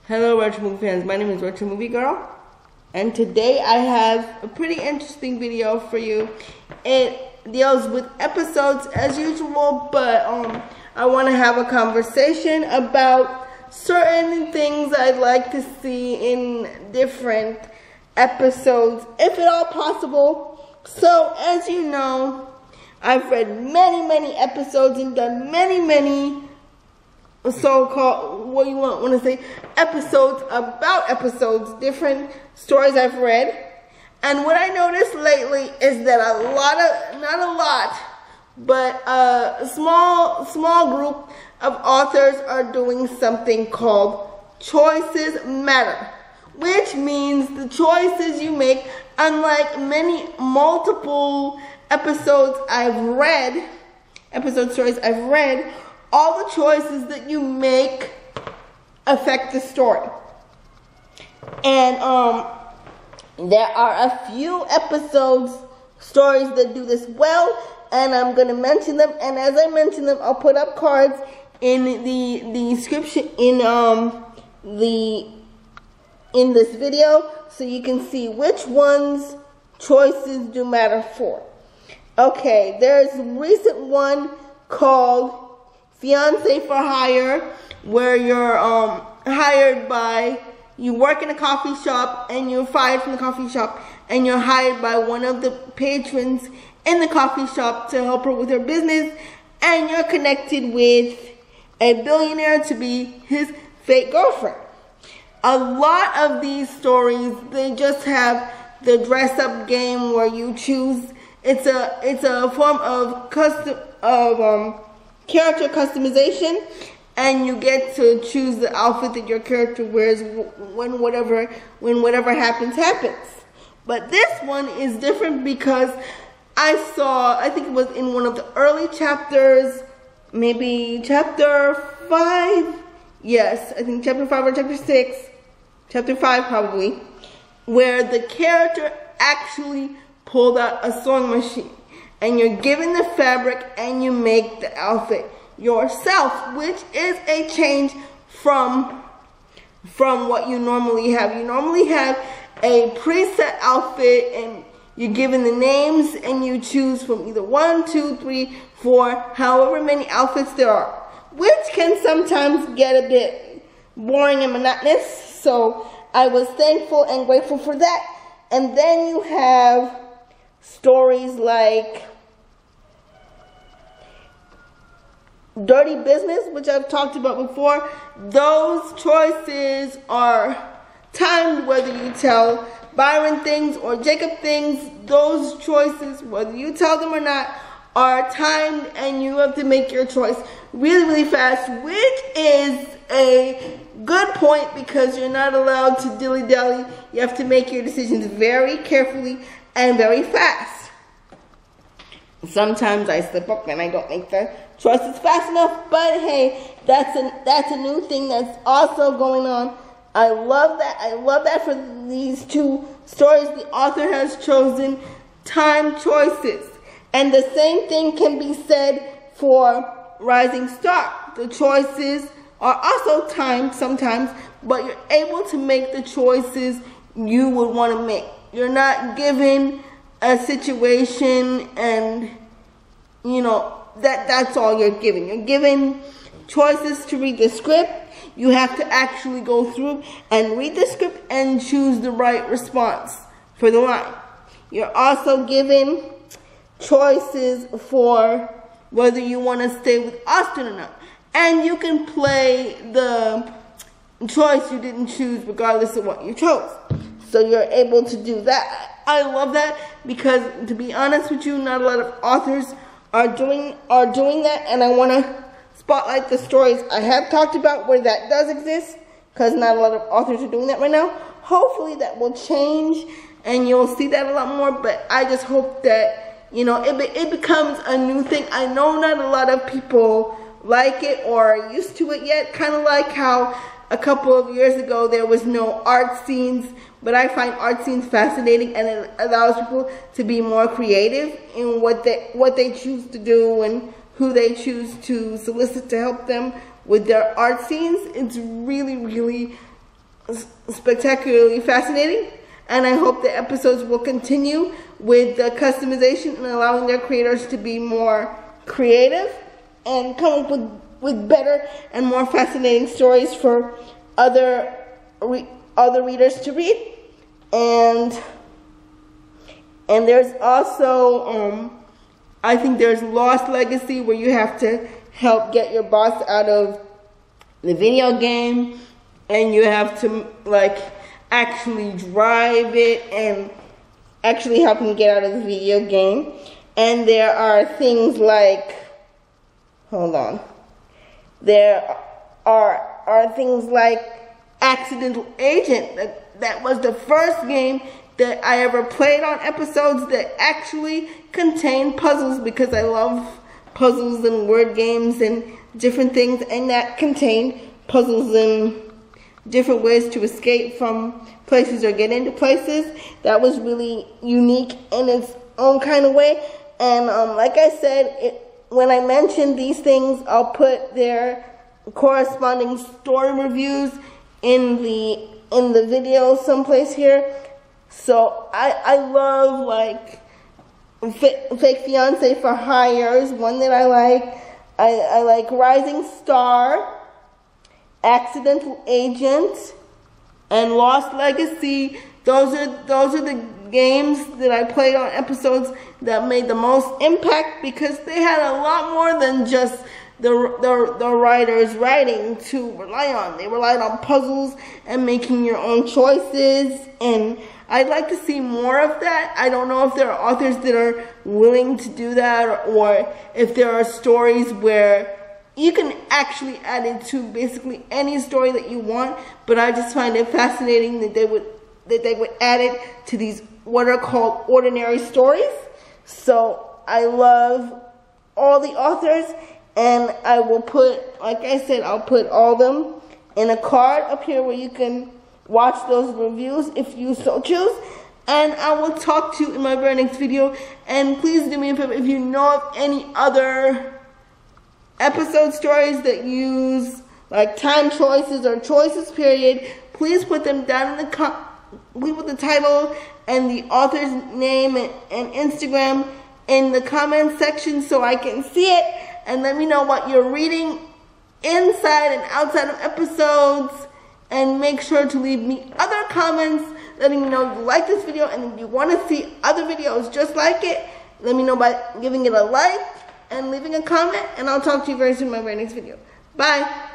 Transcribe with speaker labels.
Speaker 1: Hello retro movie fans, my name is Retro Movie Girl, and today I have a pretty interesting video for you. It deals with episodes as usual, but I want to have a conversation about certain things I'd like to see in different episodes, if at all possible. So as you know, I've read many episodes and done many so-called, what you want to say, episodes about episodes, different stories I've read. And what I noticed lately is that not a lot, but a small group of authors are doing something called choices matter, which means the choices you make, unlike multiple episode stories I've read, all the choices that you make affect the story. And there are a few stories that do this well, and I'm going to mention them. And as I mention them, I'll put up cards in the description in this video, so you can see which ones choices do matter for. Okay, there's a recent one called Fiance for Hire, where you're hired by, you work in a coffee shop and you're fired from the coffee shop, and you're hired by one of the patrons in the coffee shop to help her with her business, and you're connected with a billionaire to be his fake girlfriend. A lot of these stories, they just have the dress-up game where you choose. It's a form of character customization, and you get to choose the outfit that your character wears when whatever happens. But this one is different because I think it was in one of the early chapters, maybe chapter 5. Yes, I think chapter 5 or chapter 6. Chapter 5 probably, where the character actually pulled out a sewing machine, and you're given the fabric and you make the outfit yourself, which is a change from what you normally have. You normally have a preset outfit and you're given the names and you choose from either 1, 2, 3, 4, however many outfits there are, which can sometimes get a bit boring and monotonous. So I was thankful and grateful for that. And then you have stories like Dirty Business, which I've talked about before. Those choices are timed, whether you tell Byron things or Jacob things. Those choices, whether you tell them or not, are timed, and you have to make your choice really fast, which is a good point because you're not allowed to dilly-dally. You have to make your decisions very carefully and very fast. Sometimes I slip up and I don't make the choices fast enough, but hey, that's a new thing that's also going on. I love that for these two stories. The author has chosen time choices, and the same thing can be said for Rising Star. The choices are also timed sometimes, but you're able to make the choices you would want to make. You're not given a situation and, you know, that's all you're given. You're given choices to read the script. You have to actually go through and read the script and choose the right response for the line. You're also given choices for whether you want to stay with Austin or not. And you can play the choice you didn't choose regardless of what you chose. So you're able to do that. I love that because, to be honest with you, not a lot of authors are doing that, and I want to spotlight the stories I have talked about where that does exist, because not a lot of authors are doing that right now. Hopefully that will change and you'll see that a lot more, but I just hope that, you know, it becomes a new thing. I know not a lot of people like it or are used to it yet, kind of like how a couple of years ago there was no art scenes, but I find art scenes fascinating, and it allows people to be more creative in what they choose to do and who they choose to solicit to help them with their art scenes. It's really, really spectacularly fascinating. And I hope the episodes will continue with the customization and allowing their creators to be more creative and come up with better and more fascinating stories for other readers to read. And there's also, I think there's Lost Legacy, where you have to help get your boss out of the video game, and you have to like actually drive it and actually help him get out of the video game. And there are things like, there are things like Accidental Agent. That was the first game that I ever played on episodes that actually contained puzzles, because I love puzzles and word games and different things, and that contained puzzles and different ways to escape from places or get into places. That was really unique in its own kind of way. And like I said, when I mentioned these things, I'll put their corresponding story reviews in the video someplace here. So I love like Fake Fiance for Hire is one that I like. I like Rising Star, Accidental Agent, and Lost Legacy. Those are the games that I played on episodes that made the most impact, because they had a lot more than just the writer's writing to rely on. They relied on puzzles and making your own choices, and I'd like to see more of that. I don't know if there are authors that are willing to do that, or if there are stories where you can actually add it to basically any story that you want, but I just find it fascinating that they would add it to these what are called ordinary stories. So I love all the authors, and I will put, like I said, I'll put all of them in a card up here where you can watch those reviews if you so choose. And I will talk to you in my very next video. And please do me a favor, if you know of any other episode stories that use like time choices or choices period, please put them down in the leave with the title and the author's name and Instagram in the comment section so I can see it, and let me know what you're reading inside and outside of episodes, and make sure to leave me other comments letting me know you like this video, and if you want to see other videos just like it, let me know by giving it a like and leaving a comment, and I'll talk to you very soon in my very next video. Bye!